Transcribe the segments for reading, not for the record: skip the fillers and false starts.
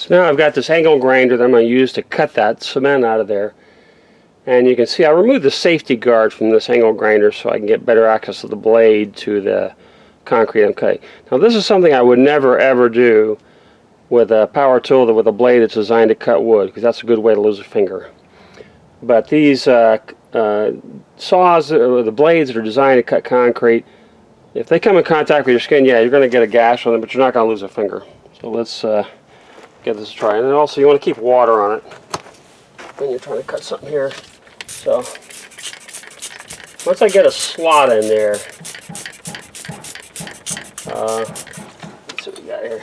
So now I've got this angle grinder that I'm going to use to cut that cement out of there. And you can see I removed the safety guard from this angle grinder so I can get better access to the blade to the concrete I'm cutting. Now this is something I would never ever do with a power tool with a blade that's designed to cut wood, because that's a good way to lose a finger. But these saws, the blades that are designed to cut concrete, if they come in contact with your skin, yeah, you're going to get a gash on them, but you're not going to lose a finger. So let's give this a try. And then also you want to keep water on it when you're trying to cut something here. So once I get a slot in there, let's see what we got here.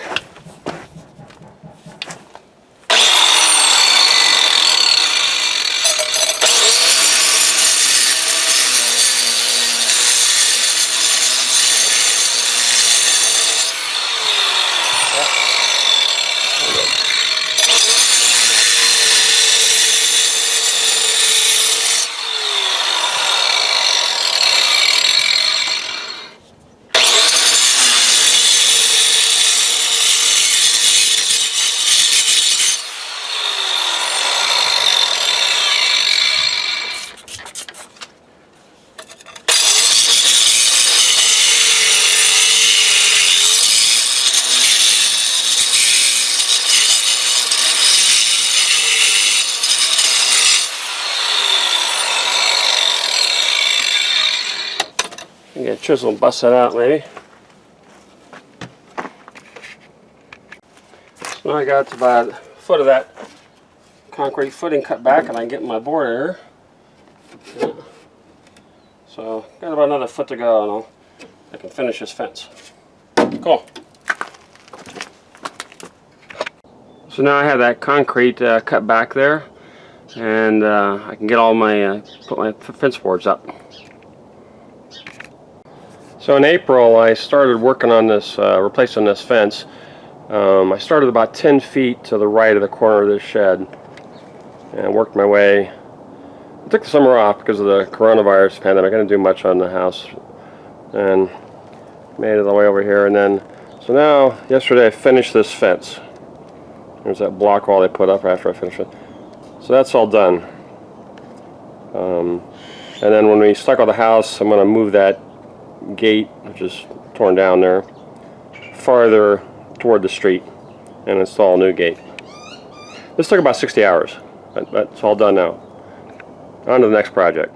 Get a chisel and bust that out maybe. So now I got about a foot of that concrete footing cut back, and I can get my board here. Yeah. So got about another foot to go, and I can finish this fence. Cool. So now I have that concrete cut back there, and I can get all my put my fence boards up. So in April I started working on this, replacing this fence. I started about 10 feet to the right of the corner of this shed and worked my way. I took the summer off because of the coronavirus pandemic. I didn't do much on the house and made it all the way over here. And then, so now, yesterday I finished this fence. There's that block wall they put up after I finished it. So that's all done. And then when we stuck on the house, I'm going to move that gate, which is torn down there, farther toward the street and install a new gate. This took about 60 hours, but it's all done now. On to the next project.